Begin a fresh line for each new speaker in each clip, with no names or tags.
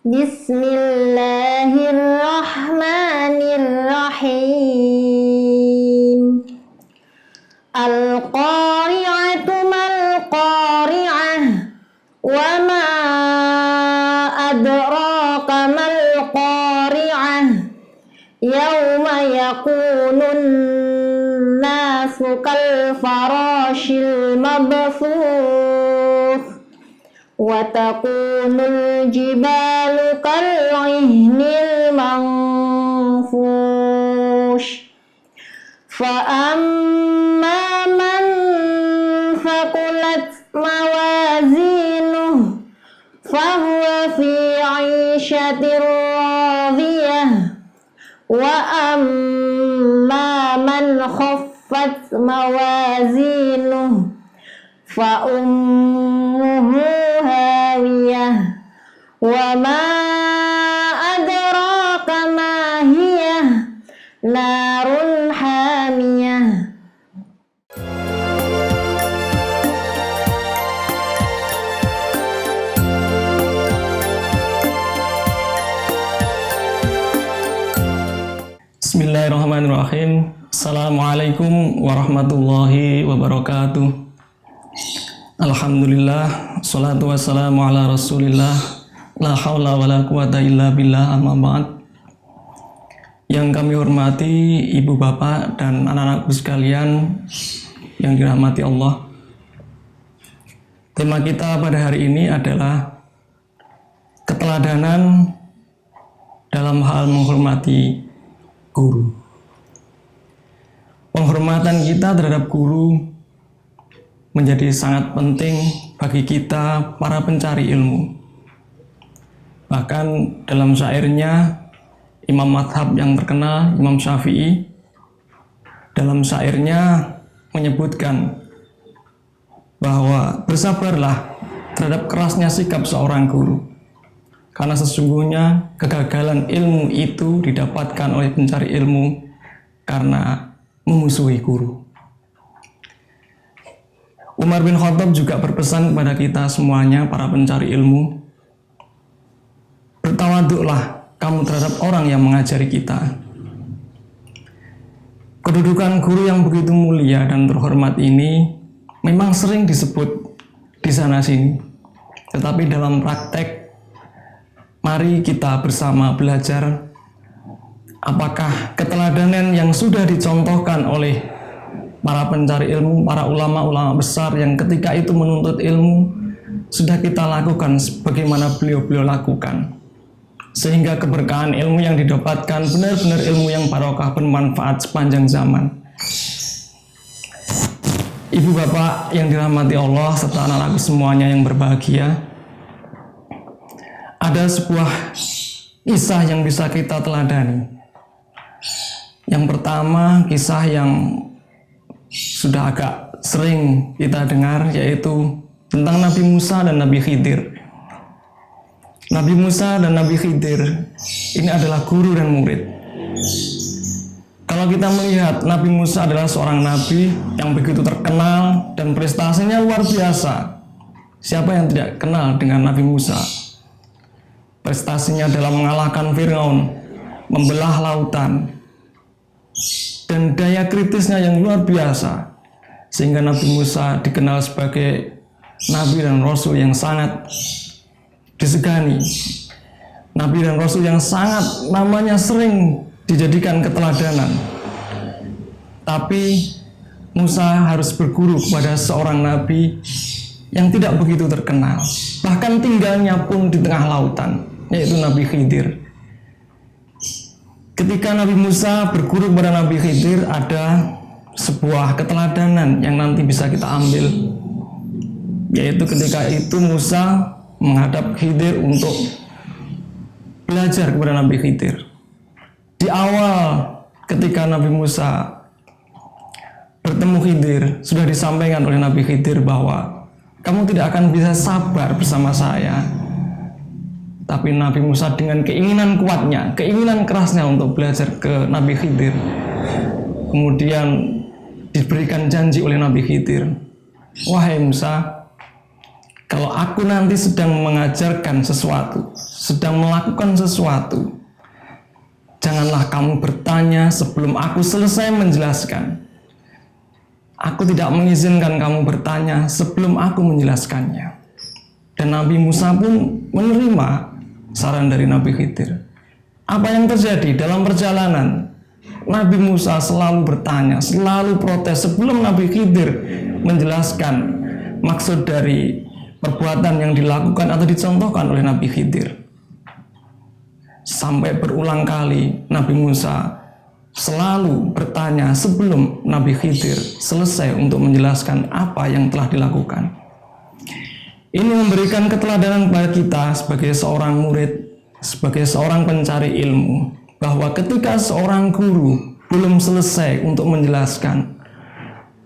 Bismillahirrahmanirrahim. Al-qari'atu mal-qari'ah, wa ma adraka mal-qari'ah, yawma yakunun nasu kal-farashil mabthuth, wa takunul jibalu kal-'ihnil manfush, fa amma man thaqulat mawazinuh fahuwa fi 'ishatir radiyah, wa amma man khaffat mawazinuh fa ummuhu hawiyah, wa ma adraka ma hiyah, narun hamiyah.
Bismillahirrahmanirrahim. Assalamualaikum warahmatullahi wabarakatuh. Alhamdulillah, salatu wassalamu ala rasulillah, la hawla wa la quwata illa billah, amma ba'd. Yang kami hormati ibu bapak dan anak-anakku sekalian yang dirahmati Allah. Tema kita pada hari ini adalah keteladanan dalam hal menghormati guru. Penghormatan kita terhadap guru menjadi sangat penting bagi kita para pencari ilmu. Bahkan dalam syairnya Imam Madhab yang terkenal, Imam Syafi'i, dalam syairnya menyebutkan bahwa bersabarlah terhadap kerasnya sikap seorang guru, karena sesungguhnya kegagalan ilmu itu didapatkan oleh pencari ilmu karena memusuhi guru. Umar bin Khattab juga berpesan kepada kita semuanya, para pencari ilmu, bertawaduklah kamu terhadap orang yang mengajari kita. Kedudukan guru yang begitu mulia dan terhormat ini memang sering disebut di sana-sini, tetapi dalam praktek, mari kita bersama belajar apakah keteladanan yang sudah dicontohkan oleh para pencari ilmu, para ulama-ulama besar yang ketika itu menuntut ilmu, sudah kita lakukan sebagaimana beliau-beliau lakukan. Sehingga keberkahan ilmu yang didapatkan benar-benar ilmu yang barokah, bermanfaat sepanjang zaman. Ibu bapak yang dirahmati Allah serta anak-anakku semuanya yang berbahagia, ada sebuah kisah yang bisa kita teladani. Yang pertama, kisah yang sudah agak sering kita dengar, yaitu tentang Nabi Musa dan Nabi Khidir. Nabi Musa dan Nabi Khidir ini adalah guru dan murid. Kalau kita melihat, Nabi Musa adalah seorang nabi yang begitu terkenal dan prestasinya luar biasa. Siapa yang tidak kenal dengan Nabi Musa? Prestasinya dalam mengalahkan Fir'aun, membelah lautan, dan daya kritisnya yang luar biasa, sehingga Nabi Musa dikenal sebagai Nabi dan Rasul yang sangat disegani. Nabi dan Rasul yang sangat namanya sering dijadikan keteladanan. Tapi Musa harus berguru kepada seorang Nabi yang tidak begitu terkenal, bahkan tinggalnya pun di tengah lautan, yaitu Nabi Khidir. Ketika Nabi Musa berguru kepada Nabi Khidir, ada sebuah keteladanan yang nanti bisa kita ambil, yaitu ketika itu Musa menghadap Khidir untuk belajar kepada Nabi Khidir. Di awal ketika Nabi Musa bertemu Khidir, sudah disampaikan oleh Nabi Khidir bahwa kamu tidak akan bisa sabar bersama saya. Tapi Nabi Musa dengan keinginan kuatnya, keinginan kerasnya untuk belajar ke Nabi Khidir, kemudian diberikan janji oleh Nabi Khidir, wahai Musa, Kalau aku nanti sedang mengajarkan sesuatu, sedang melakukan sesuatu, janganlah kamu bertanya sebelum aku selesai menjelaskan. Aku tidak mengizinkan kamu bertanya sebelum aku menjelaskannya. Dan Nabi Musa pun menerima saran dari Nabi Khidir. Apa yang terjadi dalam perjalanan? Nabi Musa selalu bertanya, selalu protes sebelum Nabi Khidir menjelaskan maksud dari perbuatan yang dilakukan atau dicontohkan oleh Nabi Khidir. Sampai berulang kali Nabi Musa selalu bertanya sebelum Nabi Khidir selesai untuk menjelaskan apa yang telah dilakukan. Ini memberikan keteladanan kepada kita sebagai seorang murid, sebagai seorang pencari ilmu, bahwa ketika seorang guru belum selesai untuk menjelaskan,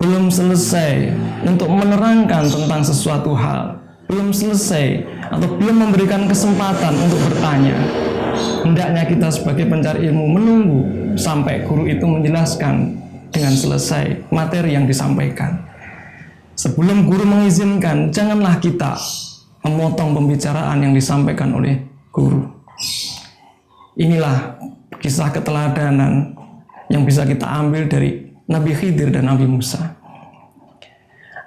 belum selesai untuk menerangkan tentang sesuatu hal, belum selesai atau belum memberikan kesempatan untuk bertanya, hendaknya kita sebagai pencari ilmu menunggu sampai guru itu menjelaskan dengan selesai materi yang disampaikan. Sebelum guru mengizinkan, janganlah kita memotong pembicaraan yang disampaikan oleh guru. Inilah kisah keteladanan yang bisa kita ambil dari Nabi Khidir dan Nabi Musa.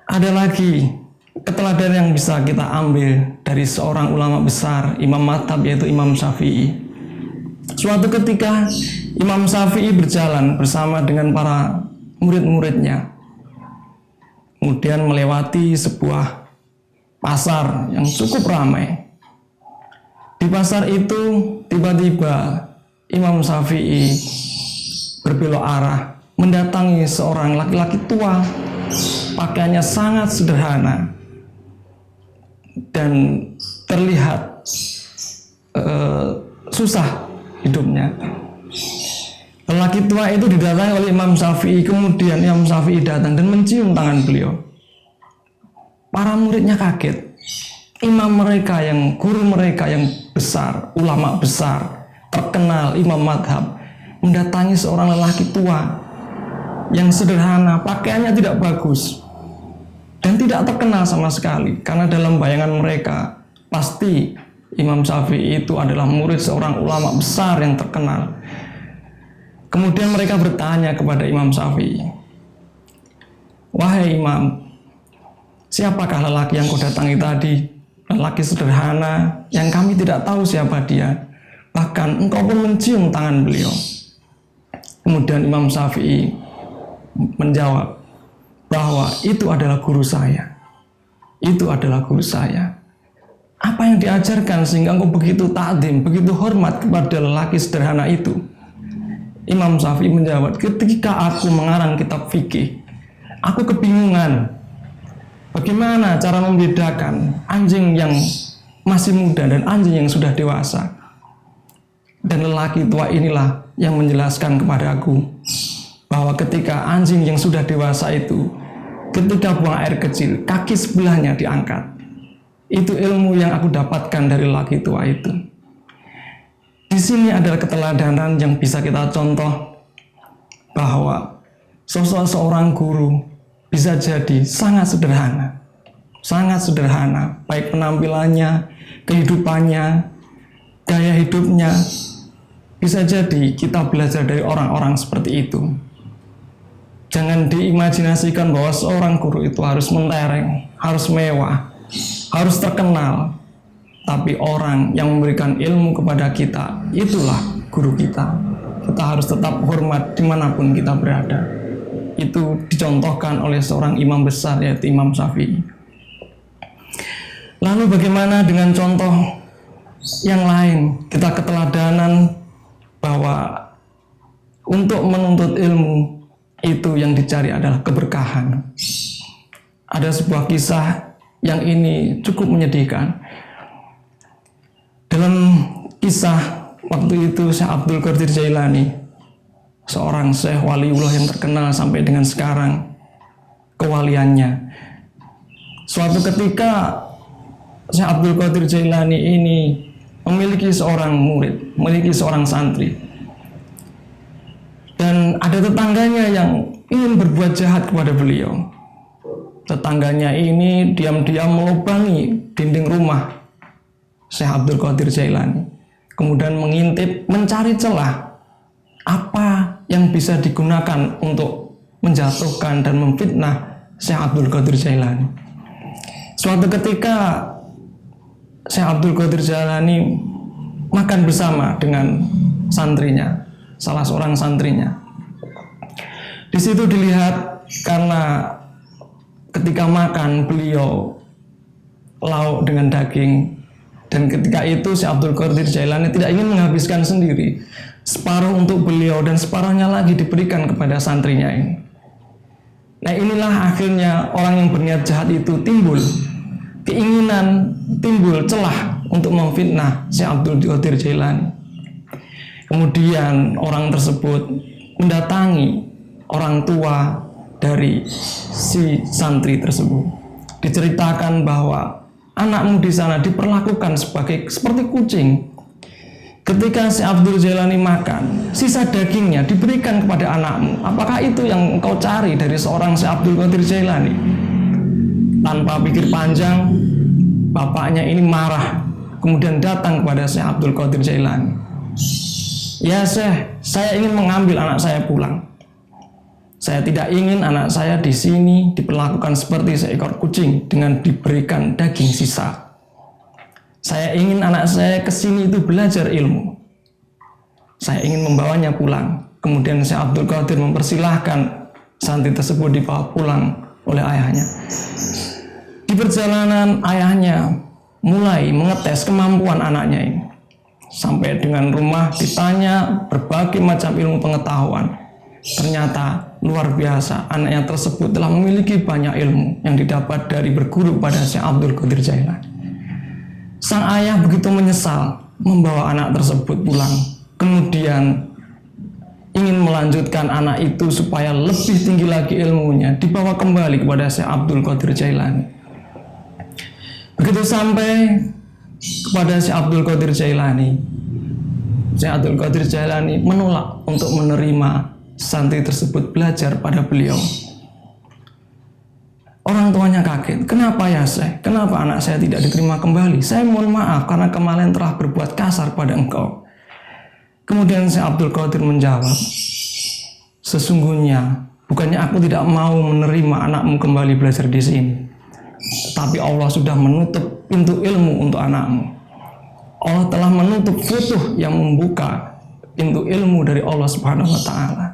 Ada lagi keteladanan yang bisa kita ambil dari seorang ulama besar, imam mazhab, yaitu Imam Syafi'i. Suatu ketika Imam Syafi'i berjalan bersama dengan para murid-muridnya, kemudian melewati sebuah pasar yang cukup ramai. Di pasar itu tiba-tiba Imam Syafi'i berbelok arah mendatangi seorang laki-laki tua, pakaiannya sangat sederhana dan terlihat susah hidupnya. Lelaki tua itu didatangi oleh Imam Syafi'i, kemudian Imam Syafi'i datang dan mencium tangan beliau. Para muridnya kaget. Imam mereka, yang guru mereka yang besar, ulama besar, terkenal, imam madhab, mendatangi seorang lelaki tua yang sederhana, pakaiannya tidak bagus dan tidak terkenal sama sekali, karena dalam bayangan mereka pasti Imam Syafi'i itu adalah murid seorang ulama besar yang terkenal. Kemudian mereka bertanya kepada Imam Syafi'i, "Wahai Imam, siapakah lelaki yang kau datangi tadi? Lelaki sederhana yang kami tidak tahu siapa dia. Bahkan engkau pun mencium tangan beliau." Kemudian Imam Syafi'i menjawab bahwa itu adalah guru saya. Itu adalah guru saya. Apa yang diajarkan sehingga engkau begitu ta'zim, begitu hormat kepada lelaki sederhana itu? Imam Syafi'i menjawab, ketika aku mengarang kitab fikih, aku kebingungan bagaimana cara membedakan anjing yang masih muda dan anjing yang sudah dewasa. Dan lelaki tua inilah yang menjelaskan kepada aku bahwa ketika anjing yang sudah dewasa itu, ketika buang air kecil, kaki sebelahnya diangkat. Itu ilmu yang aku dapatkan dari lelaki tua itu. Di sini adalah keteladanan yang bisa kita contoh bahwa sosok seorang guru bisa jadi sangat sederhana, baik penampilannya, kehidupannya, gaya hidupnya. Bisa jadi kita belajar dari orang-orang seperti itu. Jangan diimajinasikan bahwa seorang guru itu harus mentereng, harus mewah, harus terkenal. Tapi orang yang memberikan ilmu kepada kita, itulah guru kita. Kita harus tetap hormat dimanapun kita berada. Itu dicontohkan oleh seorang imam besar, yaitu Imam Syafi'i. Lalu bagaimana dengan contoh yang lain? Kita keteladanan bahwa untuk menuntut ilmu itu yang dicari adalah keberkahan. Ada sebuah kisah yang ini cukup menyedihkan. Dalam kisah waktu itu Syekh Abdul Qadir Jailani, seorang syekh waliullah yang terkenal sampai dengan sekarang kewaliannya. Suatu ketika Syekh Abdul Qadir Jailani ini memiliki seorang murid, memiliki seorang santri. Dan ada tetangganya yang ingin berbuat jahat kepada beliau. tetangganya ini diam-diam melubangi dinding rumah Syekh Abdul Qadir Jailani, kemudian mengintip, mencari celah apa yang bisa digunakan untuk menjatuhkan dan memfitnah Syekh Abdul Qadir Jailani. Suatu ketika Syekh Abdul Qadir Jailani makan bersama dengan santrinya, salah seorang santrinya. Di situ dilihat karena ketika makan beliau lauk dengan daging, dan ketika itu Syekh Abdul Qadir Jailani tidak ingin menghabiskan sendiri, separuh untuk beliau dan separuhnya lagi diberikan kepada santrinya ini. Nah, inilah akhirnya orang yang berniat jahat itu timbul keinginan, timbul celah untuk memfitnah Syekh Abdul Qadir Jailani. Kemudian orang tersebut mendatangi orang tua dari si santri tersebut. Diceritakan bahwa anakmu di sana diperlakukan seperti kucing. Ketika si Abdul Jailani makan, sisa dagingnya diberikan kepada anakmu. Apakah itu yang engkau cari dari seorang si Abdul Qadir Jailani? Tanpa pikir panjang, bapaknya ini marah, kemudian datang kepada Syekh Abdul Qadir Jailani. Ya Syekh, saya ingin mengambil anak saya pulang. Saya tidak ingin anak saya di sini diperlakukan seperti seekor kucing dengan diberikan daging sisa. Saya ingin anak saya ke sini itu belajar ilmu. Saya ingin membawanya pulang. Kemudian Syekh Abdul Qadir mempersilahkan santri tersebut dibawa pulang oleh ayahnya. Di perjalanan ayahnya mulai mengetes kemampuan anaknya ini. Sampai dengan rumah ditanya berbagai macam ilmu pengetahuan. Ternyata luar biasa, anaknya tersebut telah memiliki banyak ilmu yang didapat dari berguru pada Syekh Abdul Qadir Jailani. Sang ayah begitu menyesal membawa anak tersebut pulang, kemudian ingin melanjutkan anak itu supaya lebih tinggi lagi ilmunya, dibawa kembali kepada Syekh Abdul Qadir Jailani. Begitu sampai kepada Syekh Abdul Qadir Jailani, Syekh Abdul Qadir Jailani menolak untuk menerima santri tersebut belajar pada beliau. Orang tuanya kaget. Kenapa ya Syekh? Kenapa anak saya tidak diterima kembali? Saya mohon maaf karena kemarin telah berbuat kasar pada engkau. Kemudian Syekh Abdul Qadir menjawab, sesungguhnya bukannya aku tidak mau menerima anakmu kembali belajar di sini, tapi Allah sudah menutup pintu ilmu untuk anakmu. Allah telah menutup futuh yang membuka pintu ilmu dari Allah Subhanahu wa Ta'ala.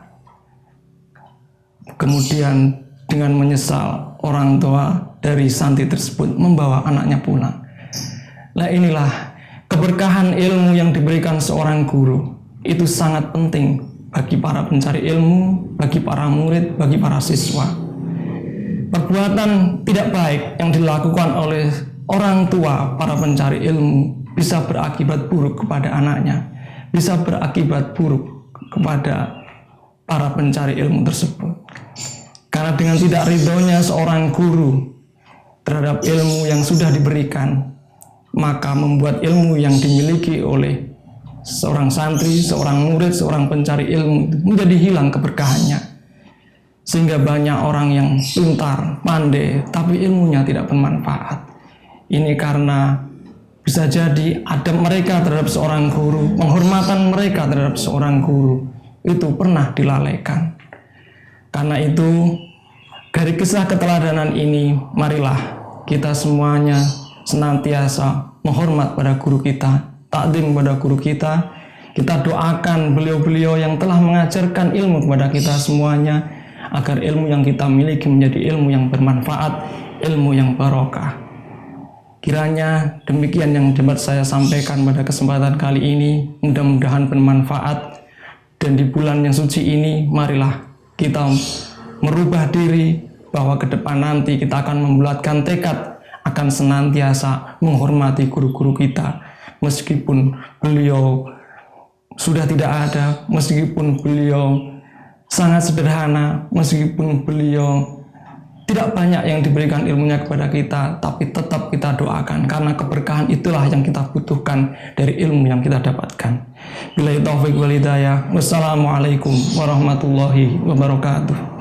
Kemudian dengan menyesal, orang tua dari santri tersebut membawa anaknya pulang. Nah, inilah keberkahan ilmu yang diberikan seorang guru. Itu sangat penting bagi para pencari ilmu, bagi para murid, bagi para siswa. Perbuatan tidak baik yang dilakukan oleh orang tua para pencari ilmu bisa berakibat buruk kepada anaknya, bisa berakibat buruk kepada para pencari ilmu tersebut. Karena dengan tidak ridhonya seorang guru terhadap ilmu yang sudah diberikan, maka membuat ilmu yang dimiliki oleh seorang santri, seorang murid, seorang pencari ilmu menjadi hilang keberkahannya. Sehingga banyak orang yang pintar, pandai, tapi ilmunya tidak bermanfaat. Ini karena bisa jadi adab mereka terhadap seorang guru, penghormatan mereka terhadap seorang guru itu pernah dilalaikan. Karena itu, dari kisah keteladanan ini, marilah kita semuanya senantiasa menghormat pada guru kita, takdim pada guru kita. Kita doakan beliau-beliau yang telah mengajarkan ilmu kepada kita semuanya, agar ilmu yang kita miliki menjadi ilmu yang bermanfaat, ilmu yang barokah. Kiranya demikian yang dapat saya sampaikan pada kesempatan kali ini, mudah-mudahan bermanfaat. Dan di bulan yang suci ini, marilah kita merubah diri, bahwa ke depan nanti kita akan membulatkan tekad akan senantiasa menghormati guru-guru kita, meskipun beliau sudah tidak ada, meskipun beliau sangat sederhana, meskipun beliau tidak banyak yang diberikan ilmunya kepada kita, tapi tetap kita doakan, karena keberkahan itulah yang kita butuhkan dari ilmu yang kita dapatkan. Billahi taufiq wal hidayah. Wassalamualaikum warahmatullahi wabarakatuh.